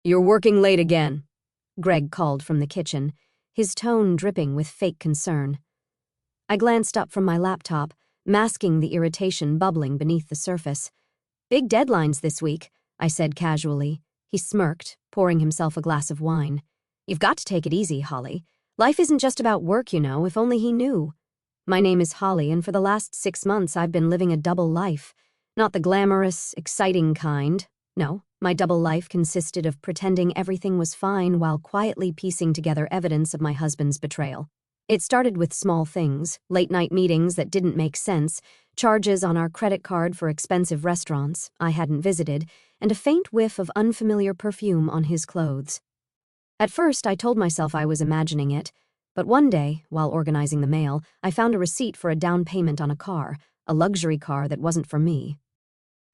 You're working late again, Greg called from the kitchen, his tone dripping with fake concern. I glanced up from my laptop, masking the irritation bubbling beneath the surface. Big deadlines this week, I said casually. He smirked, pouring himself a glass of wine. You've got to take it easy, Holly. Life isn't just about work, you know, if only he knew. My name is Holly, and for the last 6 months I've been living a double life. Not the glamorous, exciting kind. No, my double life consisted of pretending everything was fine while quietly piecing together evidence of my husband's betrayal. It started with small things, late-night meetings that didn't make sense, charges on our credit card for expensive restaurants I hadn't visited, and a faint whiff of unfamiliar perfume on his clothes. At first, I told myself I was imagining it, but one day, while organizing the mail, I found a receipt for a down payment on a car, a luxury car that wasn't for me.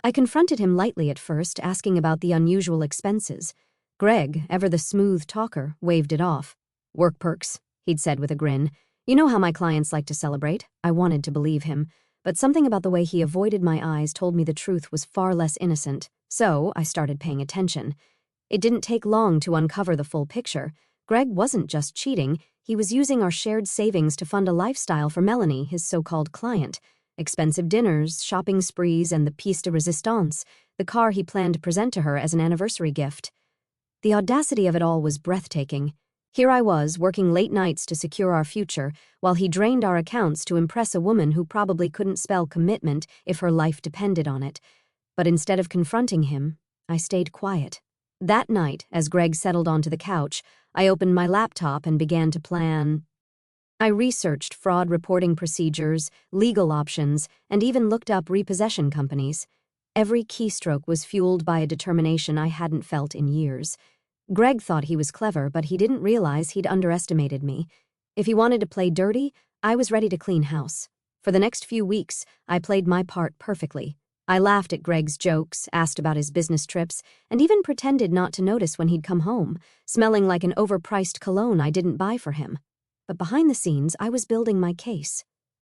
I confronted him lightly at first, asking about the unusual expenses. Greg, ever the smooth talker, waved it off. Work perks, he'd said with a grin. You know how my clients like to celebrate. I wanted to believe him, but something about the way he avoided my eyes told me the truth was far less innocent, so I started paying attention. It didn't take long to uncover the full picture. Greg wasn't just cheating, he was using our shared savings to fund a lifestyle for Melanie, his so-called client. Expensive dinners, shopping sprees, and the pièce de résistance, the car he planned to present to her as an anniversary gift. The audacity of it all was breathtaking. Here I was, working late nights to secure our future, while he drained our accounts to impress a woman who probably couldn't spell commitment if her life depended on it. But instead of confronting him, I stayed quiet. That night, as Greg settled onto the couch, I opened my laptop and began to plan. I researched fraud reporting procedures, legal options, and even looked up repossession companies. Every keystroke was fueled by a determination I hadn't felt in years. Greg thought he was clever, but he didn't realize he'd underestimated me. If he wanted to play dirty, I was ready to clean house. For the next few weeks, I played my part perfectly. I laughed at Greg's jokes, asked about his business trips, and even pretended not to notice when he'd come home, smelling like an overpriced cologne I didn't buy for him. But behind the scenes, I was building my case.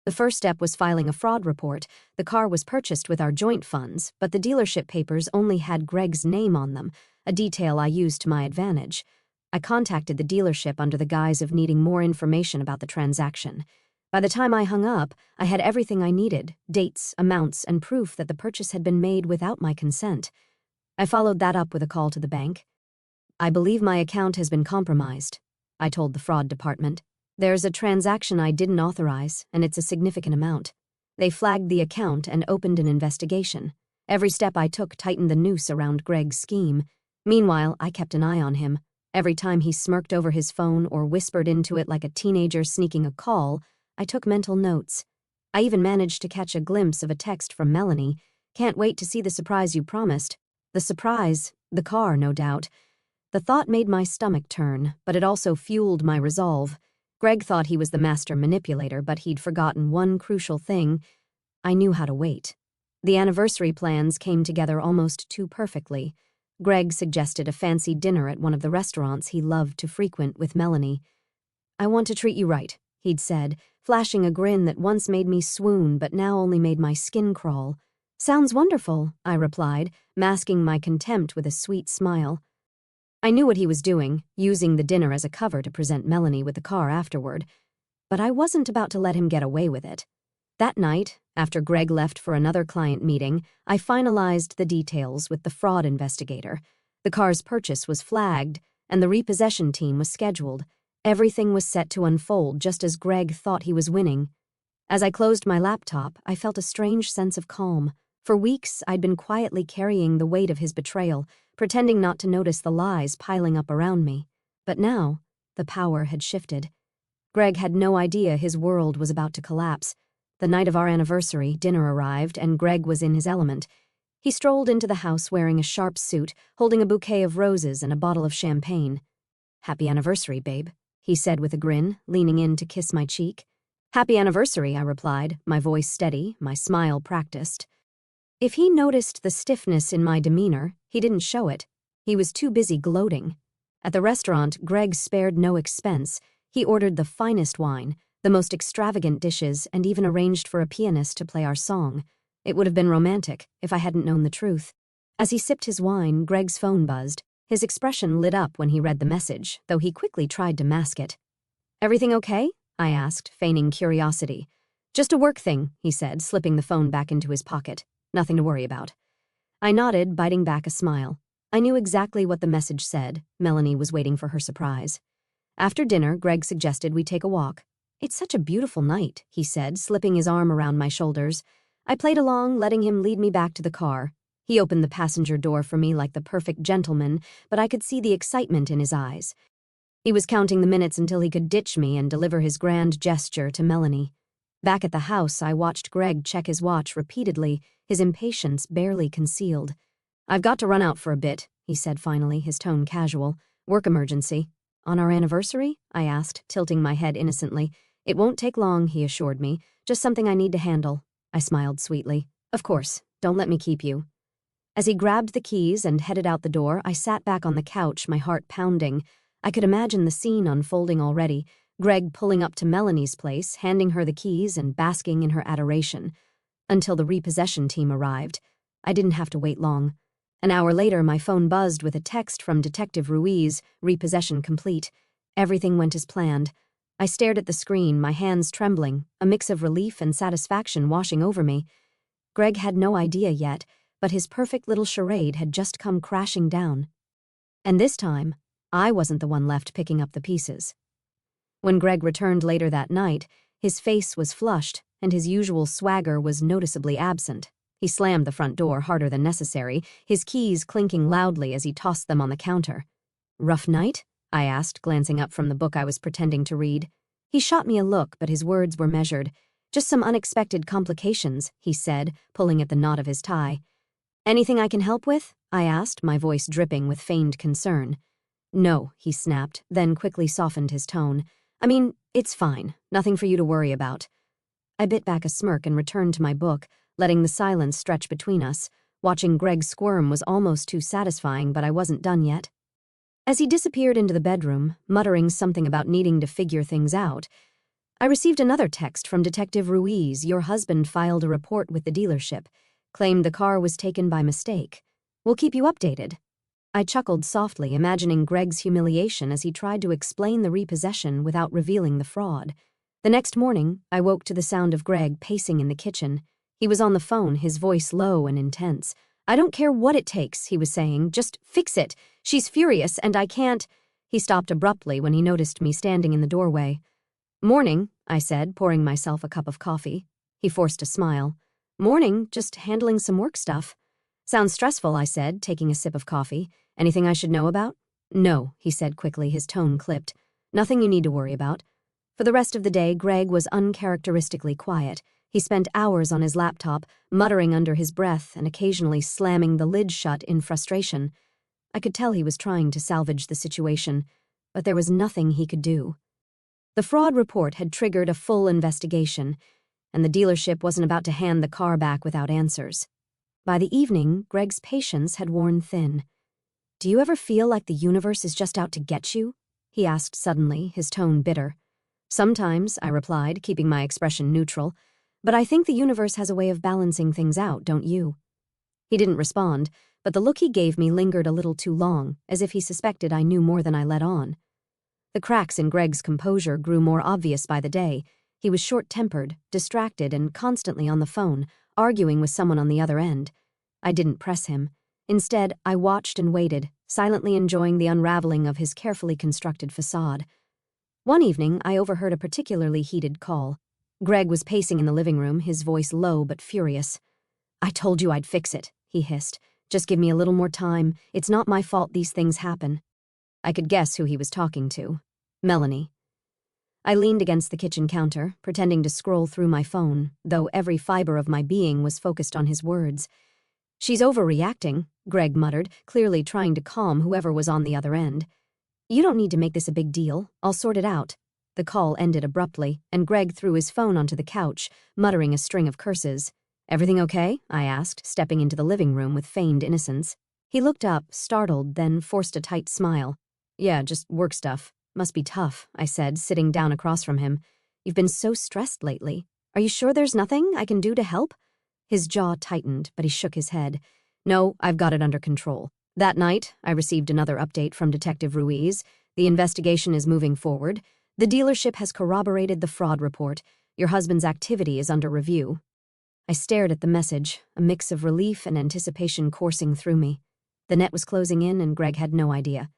The first step was filing a fraud report. The car was purchased with our joint funds, but the dealership papers only had Greg's name on them, a detail I used to my advantage. I contacted the dealership under the guise of needing more information about the transaction. By the time I hung up, I had everything I needed, dates, amounts, and proof that the purchase had been made without my consent. I followed that up with a call to the bank. I believe my account has been compromised, I told the fraud department. There's a transaction I didn't authorize, and it's a significant amount. They flagged the account and opened an investigation. Every step I took tightened the noose around Greg's scheme. Meanwhile, I kept an eye on him. Every time he smirked over his phone or whispered into it like a teenager sneaking a call, I took mental notes. I even managed to catch a glimpse of a text from Melanie. Can't wait to see the surprise you promised. The surprise, the car, no doubt. The thought made my stomach turn, but it also fueled my resolve. Greg thought he was the master manipulator, but he'd forgotten one crucial thing. I knew how to wait. The anniversary plans came together almost too perfectly. Greg suggested a fancy dinner at one of the restaurants he loved to frequent with Melanie. I want to treat you right, he'd said, flashing a grin that once made me swoon but now only made my skin crawl. Sounds wonderful, I replied, masking my contempt with a sweet smile. I knew what he was doing, using the dinner as a cover to present Melanie with the car afterward, but I wasn't about to let him get away with it. That night, after Greg left for another client meeting, I finalized the details with the fraud investigator. The car's purchase was flagged, and the repossession team was scheduled. Everything was set to unfold just as Greg thought he was winning. As I closed my laptop, I felt a strange sense of calm. For weeks, I'd been quietly carrying the weight of his betrayal, pretending not to notice the lies piling up around me. But now, the power had shifted. Greg had no idea his world was about to collapse. The night of our anniversary, dinner arrived, and Greg was in his element. He strolled into the house wearing a sharp suit, holding a bouquet of roses and a bottle of champagne. "Happy anniversary, babe," he said with a grin, leaning in to kiss my cheek. "Happy anniversary," I replied, my voice steady, my smile practiced. If he noticed the stiffness in my demeanor, he didn't show it. He was too busy gloating. At the restaurant, Greg spared no expense. He ordered the finest wine, the most extravagant dishes, and even arranged for a pianist to play our song. It would have been romantic if I hadn't known the truth. As he sipped his wine, Greg's phone buzzed. His expression lit up when he read the message, though he quickly tried to mask it. "Everything okay?" I asked, feigning curiosity. "Just a work thing," he said, slipping the phone back into his pocket. "Nothing to worry about." I nodded, biting back a smile. I knew exactly what the message said. Melanie was waiting for her surprise. After dinner, Greg suggested we take a walk. "It's such a beautiful night," he said, slipping his arm around my shoulders. I played along, letting him lead me back to the car. He opened the passenger door for me like the perfect gentleman, but I could see the excitement in his eyes. He was counting the minutes until he could ditch me and deliver his grand gesture to Melanie. Back at the house, I watched Greg check his watch repeatedly, his impatience barely concealed. "I've got to run out for a bit," he said finally, his tone casual. "Work emergency." "On our anniversary?" I asked, tilting my head innocently. "It won't take long," he assured me. "Just something I need to handle." I smiled sweetly. "Of course. Don't let me keep you." As he grabbed the keys and headed out the door, I sat back on the couch, my heart pounding. I could imagine the scene unfolding already, Greg pulling up to Melanie's place, handing her the keys and basking in her adoration. Until the repossession team arrived. I didn't have to wait long. An hour later, my phone buzzed with a text from Detective Ruiz, repossession complete. Everything went as planned. I stared at the screen, my hands trembling, a mix of relief and satisfaction washing over me. Greg had no idea yet, but his perfect little charade had just come crashing down. And this time, I wasn't the one left picking up the pieces. When Greg returned later that night, his face was flushed, and his usual swagger was noticeably absent. He slammed the front door harder than necessary, his keys clinking loudly as he tossed them on the counter. "Rough night?" I asked, glancing up from the book I was pretending to read. He shot me a look, but his words were measured. "Just some unexpected complications," he said, pulling at the knot of his tie. "Anything I can help with?" I asked, my voice dripping with feigned concern. "No," he snapped, then quickly softened his tone. "I mean, it's fine. Nothing for you to worry about." I bit back a smirk and returned to my book, letting the silence stretch between us. Watching Greg squirm was almost too satisfying, but I wasn't done yet. As he disappeared into the bedroom, muttering something about needing to figure things out, I received another text from Detective Ruiz. "Your husband filed a report with the dealership. Claimed the car was taken by mistake. We'll keep you updated." I chuckled softly, imagining Greg's humiliation as he tried to explain the repossession without revealing the fraud. The next morning, I woke to the sound of Greg pacing in the kitchen. He was on the phone, his voice low and intense. "I don't care what it takes," he was saying. "Just fix it. She's furious, and I can't—" He stopped abruptly when he noticed me standing in the doorway. "Morning," I said, pouring myself a cup of coffee. He forced a smile. "Morning, just handling some work stuff." "Sounds stressful," I said, taking a sip of coffee. "Anything I should know about?" "No," he said quickly, his tone clipped. "Nothing you need to worry about." For the rest of the day, Greg was uncharacteristically quiet. He spent hours on his laptop, muttering under his breath and occasionally slamming the lid shut in frustration. I could tell he was trying to salvage the situation, but there was nothing he could do. The fraud report had triggered a full investigation, and the dealership wasn't about to hand the car back without answers. By the evening, Greg's patience had worn thin. "Do you ever feel like the universe is just out to get you?" he asked suddenly, his tone bitter. "Sometimes," I replied, keeping my expression neutral, "but I think the universe has a way of balancing things out, don't you?" He didn't respond, but the look he gave me lingered a little too long, as if he suspected I knew more than I let on. The cracks in Greg's composure grew more obvious by the day. He was short-tempered, distracted, and constantly on the phone, arguing with someone on the other end. I didn't press him. Instead, I watched and waited, silently enjoying the unraveling of his carefully constructed facade. One evening, I overheard a particularly heated call. Greg was pacing in the living room, his voice low but furious. "I told you I'd fix it," he hissed. "Just give me a little more time. It's not my fault these things happen." I could guess who he was talking to. Melanie. I leaned against the kitchen counter, pretending to scroll through my phone, though every fiber of my being was focused on his words. "She's overreacting," Greg muttered, clearly trying to calm whoever was on the other end. "You don't need to make this a big deal. I'll sort it out." The call ended abruptly, and Greg threw his phone onto the couch, muttering a string of curses. "Everything okay?" I asked, stepping into the living room with feigned innocence. He looked up, startled, then forced a tight smile. "Yeah, just work stuff. Must be tough," I said, sitting down across from him. "You've been so stressed lately. Are you sure there's nothing I can do to help?" His jaw tightened, but he shook his head. "No, I've got it under control. That night, I received another update from Detective Ruiz. The investigation is moving forward. The dealership has corroborated the fraud report. Your husband's activity is under review. I stared at the message, a mix of relief and anticipation coursing through me. The net was closing in, and Greg had no idea.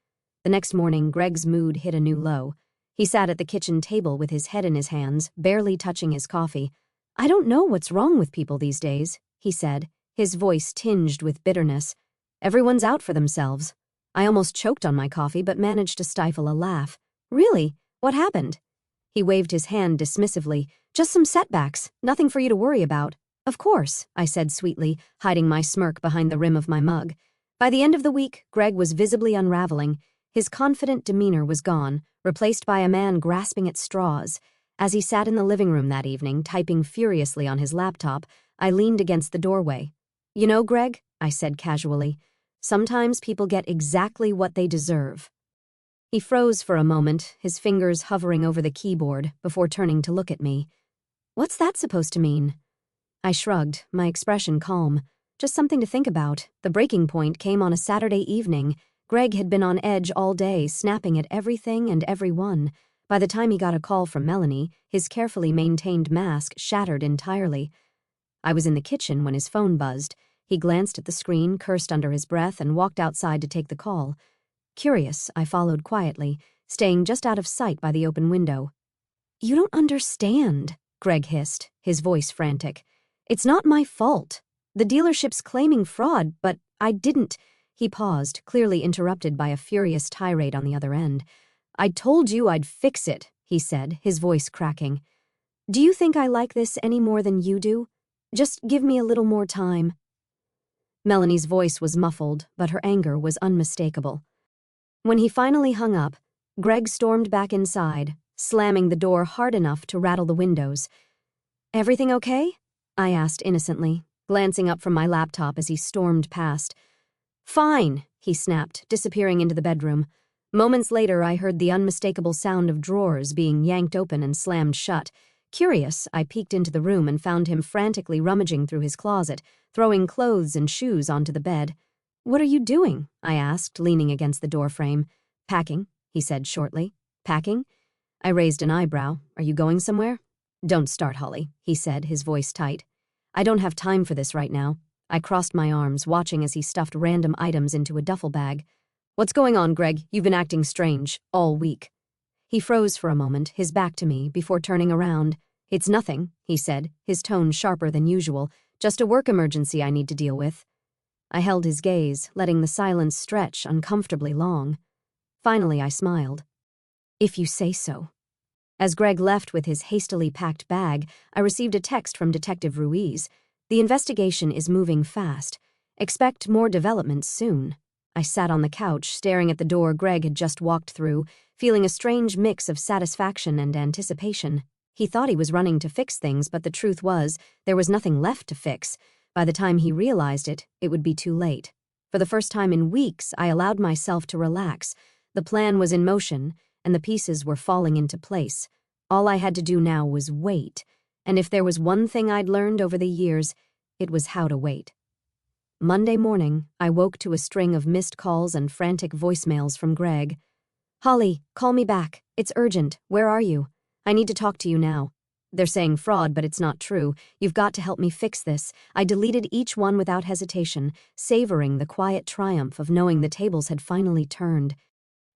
The next morning, Greg's mood hit a new low. He sat at the kitchen table with his head in his hands, barely touching his coffee. "I don't know what's wrong with people these days," he said, his voice tinged with bitterness. "Everyone's out for themselves." I almost choked on my coffee but managed to stifle a laugh. "Really? What happened?" He waved his hand dismissively. "Just some setbacks, nothing for you to worry about." "Of course," I said sweetly, hiding my smirk behind the rim of my mug. By the end of the week, Greg was visibly unraveling. His confident demeanor was gone, replaced by a man grasping at straws. As he sat in the living room that evening, typing furiously on his laptop, I leaned against the doorway. "You know, Greg," I said casually, "sometimes people get exactly what they deserve." He froze for a moment, his fingers hovering over the keyboard, before turning to look at me. "What's that supposed to mean?" I shrugged, my expression calm. "Just something to think about. The breaking point came on a Saturday evening. Greg had been on edge all day, snapping at everything and everyone. By the time he got a call from Melanie, his carefully maintained mask shattered entirely. I was in the kitchen when his phone buzzed. He glanced at the screen, cursed under his breath, and walked outside to take the call. Curious, I followed quietly, staying just out of sight by the open window. "You don't understand," Greg hissed, his voice frantic. "It's not my fault. The dealership's claiming fraud, but I didn't." He paused, clearly interrupted by a furious tirade on the other end. "I told you I'd fix it," he said, his voice cracking. "Do you think I like this any more than you do? Just give me a little more time." Melanie's voice was muffled, but her anger was unmistakable. When he finally hung up, Greg stormed back inside, slamming the door hard enough to rattle the windows. "Everything okay?" I asked innocently, glancing up from my laptop as he stormed past. "Fine," he snapped, disappearing into the bedroom. Moments later, I heard the unmistakable sound of drawers being yanked open and slammed shut. Curious, I peeked into the room and found him frantically rummaging through his closet, throwing clothes and shoes onto the bed. "What are you doing?" I asked, leaning against the doorframe. "Packing," he said shortly. "Packing?" I raised an eyebrow. "Are you going somewhere?" "Don't start, Holly," he said, his voice tight. "I don't have time for this right now." I crossed my arms, watching as he stuffed random items into a duffel bag. "What's going on, Greg? You've been acting strange all week." He froze for a moment, his back to me, before turning around. "It's nothing," he said, his tone sharper than usual. "Just a work emergency I need to deal with." I held his gaze, letting the silence stretch uncomfortably long. Finally, I smiled. "If you say so." As Greg left with his hastily packed bag, I received a text from Detective Ruiz. "The investigation is moving fast. Expect more developments soon." I sat on the couch, staring at the door Greg had just walked through, feeling a strange mix of satisfaction and anticipation. He thought he was running to fix things, but the truth was, there was nothing left to fix. By the time he realized it, it would be too late. For the first time in weeks, I allowed myself to relax. The plan was in motion, and the pieces were falling into place. All I had to do now was wait, and if there was one thing I'd learned over the years, it was how to wait. Monday morning, I woke to a string of missed calls and frantic voicemails from Greg. "Holly, call me back. It's urgent. Where are you? I need to talk to you now. They're saying fraud, but it's not true. You've got to help me fix this." I deleted each one without hesitation, savoring the quiet triumph of knowing the tables had finally turned.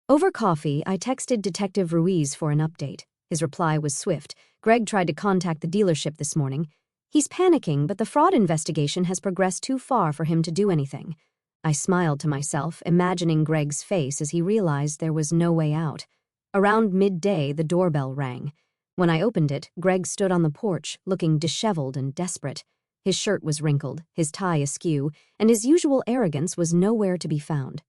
Over coffee, I texted Detective Ruiz for an update. His reply was swift. "Greg tried to contact the dealership this morning. He's panicking, but the fraud investigation has progressed too far for him to do anything." I smiled to myself, imagining Greg's face as he realized there was no way out. Around midday, the doorbell rang. When I opened it, Greg stood on the porch, looking disheveled and desperate. His shirt was wrinkled, his tie askew, and his usual arrogance was nowhere to be found.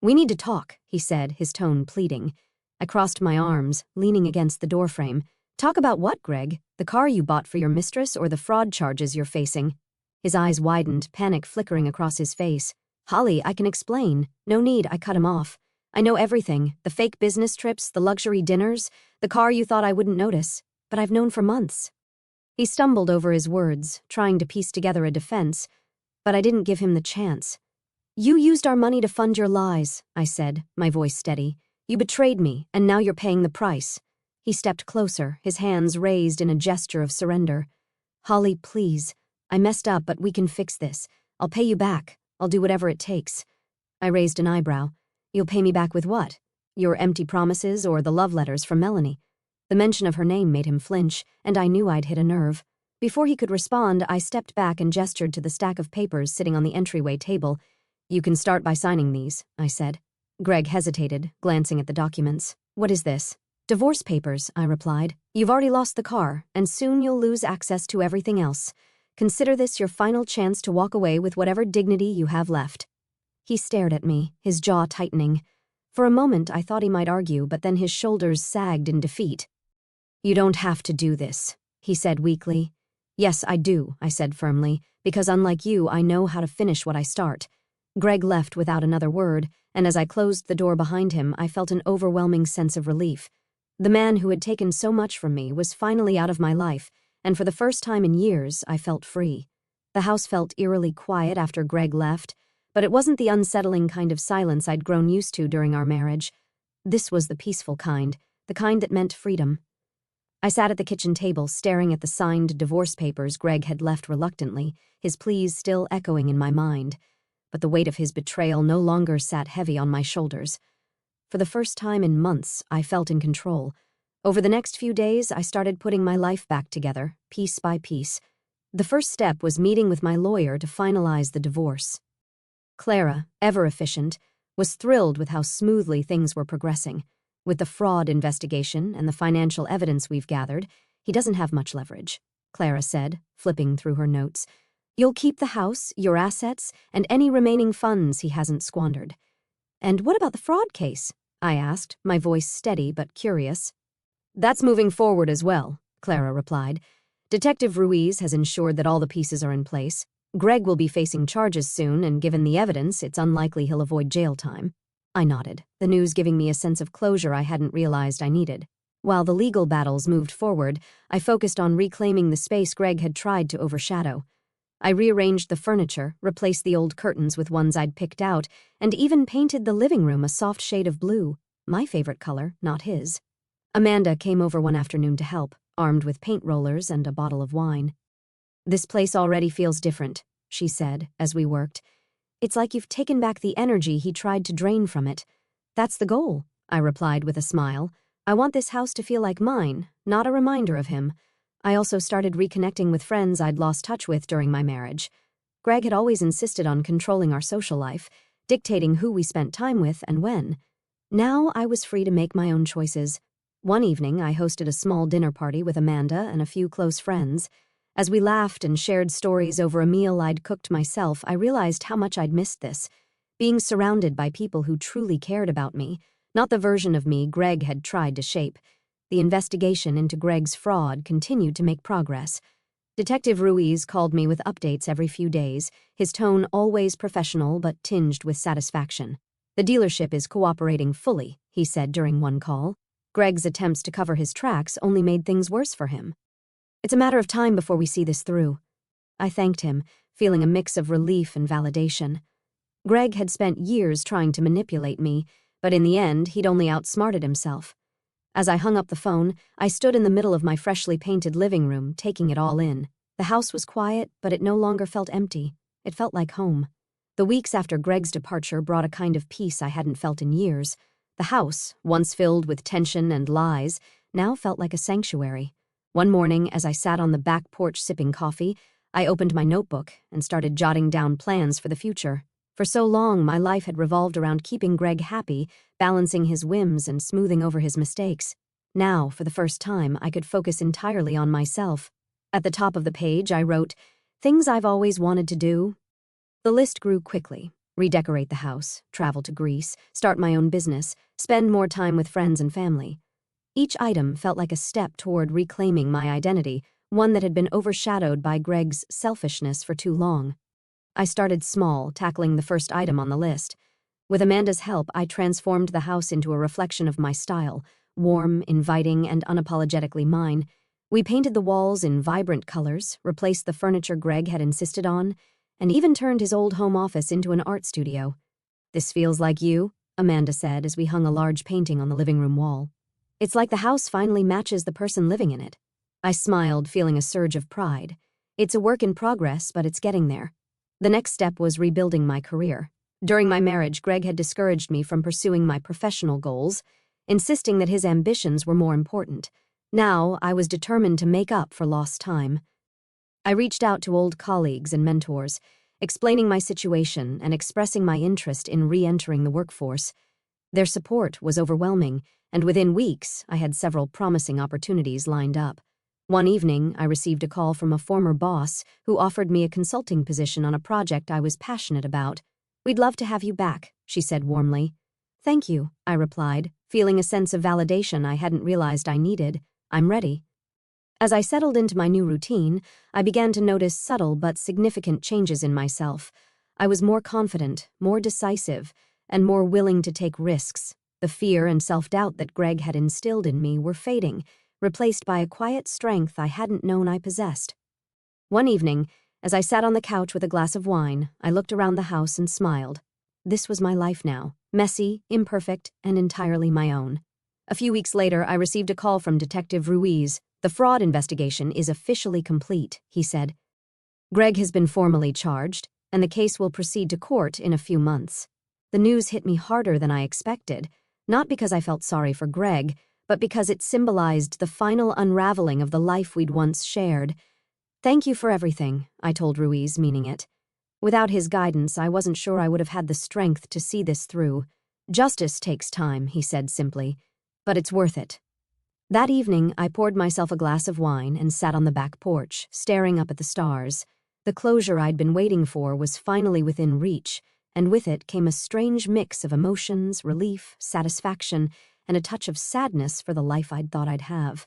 "We need to talk," he said, his tone pleading. I crossed my arms, leaning against the doorframe. "Talk about what, Greg? The car you bought for your mistress or the fraud charges you're facing?" His eyes widened, panic flickering across his face. "Holly, I can explain." "No need," I cut him off. "I know everything. The fake business trips, the luxury dinners, the car you thought I wouldn't notice. But I've known for months." He stumbled over his words, trying to piece together a defense, but I didn't give him the chance. You used our money to fund your lies, I said, my voice steady. You betrayed me, and now you're paying the price. He stepped closer, his hands raised in a gesture of surrender. Holly, please. I messed up, but we can fix this. I'll pay you back. I'll do whatever it takes. I raised an eyebrow. You'll pay me back with what? Your empty promises or the love letters from Melanie? The mention of her name made him flinch, and I knew I'd hit a nerve. Before he could respond, I stepped back and gestured to the stack of papers sitting on the entryway table. You can start by signing these, I said. Greg hesitated, glancing at the documents. What is this? Divorce papers, I replied. You've already lost the car, and soon you'll lose access to everything else. Consider this your final chance to walk away with whatever dignity you have left. He stared at me, his jaw tightening. For a moment, I thought he might argue, but then his shoulders sagged in defeat. You don't have to do this, he said weakly. Yes, I do, I said firmly, because unlike you, I know how to finish what I start. Greg left without another word, and as I closed the door behind him, I felt an overwhelming sense of relief. The man who had taken so much from me was finally out of my life, and for the first time in years, I felt free. The house felt eerily quiet after Greg left, but it wasn't the unsettling kind of silence I'd grown used to during our marriage. This was the peaceful kind, the kind that meant freedom. I sat at the kitchen table, staring at the signed divorce papers Greg had left reluctantly, his pleas still echoing in my mind. But the weight of his betrayal no longer sat heavy on my shoulders. For the first time in months, I felt in control. Over the next few days, I started putting my life back together, piece by piece. The first step was meeting with my lawyer to finalize the divorce. Clara, ever efficient, was thrilled with how smoothly things were progressing. With the fraud investigation and the financial evidence we've gathered, he doesn't have much leverage, Clara said, flipping through her notes. You'll keep the house, your assets, and any remaining funds he hasn't squandered. And what about the fraud case? I asked, my voice steady but curious. That's moving forward as well, Clara replied. Detective Ruiz has ensured that all the pieces are in place. Greg will be facing charges soon, and given the evidence, it's unlikely he'll avoid jail time. I nodded, the news giving me a sense of closure I hadn't realized I needed. While the legal battles moved forward, I focused on reclaiming the space Greg had tried to overshadow. I rearranged the furniture, replaced the old curtains with ones I'd picked out, and even painted the living room a soft shade of blue, my favorite color, not his. Amanda came over one afternoon to help, armed with paint rollers and a bottle of wine. This place already feels different, she said, as we worked. It's like you've taken back the energy he tried to drain from it. That's the goal, I replied with a smile. I want this house to feel like mine, not a reminder of him. I also started reconnecting with friends I'd lost touch with during my marriage. Greg had always insisted on controlling our social life, dictating who we spent time with and when. Now I was free to make my own choices. One evening, I hosted a small dinner party with Amanda and a few close friends. As we laughed and shared stories over a meal I'd cooked myself, I realized how much I'd missed this. Being surrounded by people who truly cared about me, not the version of me Greg had tried to shape. The investigation into Greg's fraud continued to make progress. Detective Ruiz called me with updates every few days, his tone always professional but tinged with satisfaction. The dealership is cooperating fully, he said during one call. Greg's attempts to cover his tracks only made things worse for him. It's a matter of time before we see this through. I thanked him, feeling a mix of relief and validation. Greg had spent years trying to manipulate me, but in the end, he'd only outsmarted himself. As I hung up the phone, I stood in the middle of my freshly painted living room, taking it all in. The house was quiet, but it no longer felt empty. It felt like home. The weeks after Greg's departure brought a kind of peace I hadn't felt in years. The house, once filled with tension and lies, now felt like a sanctuary. One morning, as I sat on the back porch sipping coffee, I opened my notebook and started jotting down plans for the future. For so long, my life had revolved around keeping Greg happy, balancing his whims and smoothing over his mistakes. Now, for the first time, I could focus entirely on myself. At the top of the page, I wrote, "Things I've always wanted to do." The list grew quickly. Redecorate the house, travel to Greece, start my own business, spend more time with friends and family. Each item felt like a step toward reclaiming my identity, one that had been overshadowed by Greg's selfishness for too long. I started small, tackling the first item on the list. With Amanda's help, I transformed the house into a reflection of my style, warm, inviting, and unapologetically mine. We painted the walls in vibrant colors, replaced the furniture Greg had insisted on, and even turned his old home office into an art studio. "This feels like you," Amanda said as we hung a large painting on the living room wall. "It's like the house finally matches the person living in it." I smiled, feeling a surge of pride. It's a work in progress, but it's getting there. The next step was rebuilding my career. During my marriage, Greg had discouraged me from pursuing my professional goals, insisting that his ambitions were more important. Now, I was determined to make up for lost time. I reached out to old colleagues and mentors, explaining my situation and expressing my interest in re-entering the workforce. Their support was overwhelming, and within weeks, I had several promising opportunities lined up. One evening, I received a call from a former boss who offered me a consulting position on a project I was passionate about. "We'd love to have you back," she said warmly. "Thank you," I replied, feeling a sense of validation I hadn't realized I needed. "I'm ready." As I settled into my new routine, I began to notice subtle but significant changes in myself. I was more confident, more decisive, and more willing to take risks. The fear and self-doubt that Greg had instilled in me were fading, replaced by a quiet strength I hadn't known I possessed. One evening, as I sat on the couch with a glass of wine, I looked around the house and smiled. This was my life now, messy, imperfect, and entirely my own. A few weeks later, I received a call from Detective Ruiz. "The fraud investigation is officially complete," he said. "Greg has been formally charged, and the case will proceed to court in a few months." The news hit me harder than I expected, not because I felt sorry for Greg, but because it symbolized the final unraveling of the life we'd once shared. "Thank you for everything," I told Ruiz, meaning it. Without his guidance, I wasn't sure I would have had the strength to see this through. "Justice takes time," he said simply, "but it's worth it." That evening, I poured myself a glass of wine and sat on the back porch, staring up at the stars. The closure I'd been waiting for was finally within reach, and with it came a strange mix of emotions, relief, satisfaction, and a touch of sadness for the life I'd thought I'd have.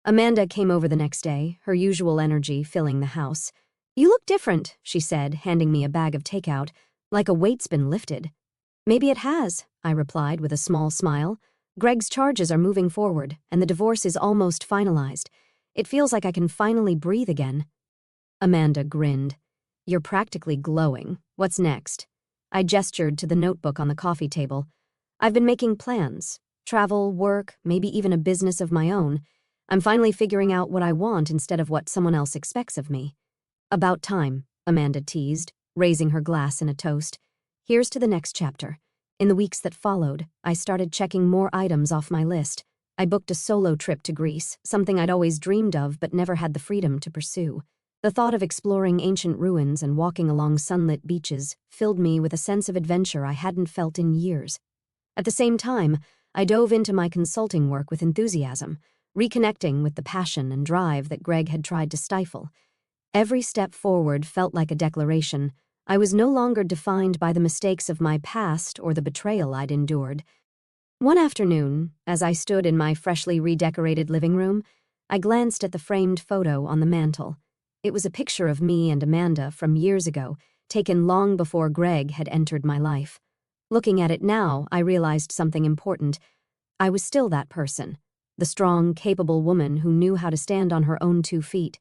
Amanda came over the next day, her usual energy filling the house. "You look different," she said, handing me a bag of takeout, "like a weight's been lifted." "Maybe it has," I replied with a small smile. "Greg's charges are moving forward, and the divorce is almost finalized. It feels like I can finally breathe again." Amanda grinned. "You're practically glowing. What's next?" I gestured to the notebook on the coffee table. "I've been making plans. Travel, work, maybe even a business of my own. I'm finally figuring out what I want instead of what someone else expects of me." "About time," Amanda teased, raising her glass in a toast. "Here's to the next chapter." In the weeks that followed, I started checking more items off my list. I booked a solo trip to Greece, something I'd always dreamed of but never had the freedom to pursue. The thought of exploring ancient ruins and walking along sunlit beaches filled me with a sense of adventure I hadn't felt in years. At the same time, I dove into my consulting work with enthusiasm, reconnecting with the passion and drive that Greg had tried to stifle. Every step forward felt like a declaration. I was no longer defined by the mistakes of my past or the betrayal I'd endured. One afternoon, as I stood in my freshly redecorated living room, I glanced at the framed photo on the mantel. It was a picture of me and Amanda from years ago, taken long before Greg had entered my life. Looking at it now, I realized something important. I was still that person, the strong, capable woman who knew how to stand on her own 2 feet.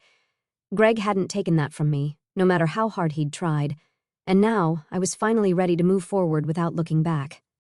Greg hadn't taken that from me, no matter how hard he'd tried, and now I was finally ready to move forward without looking back.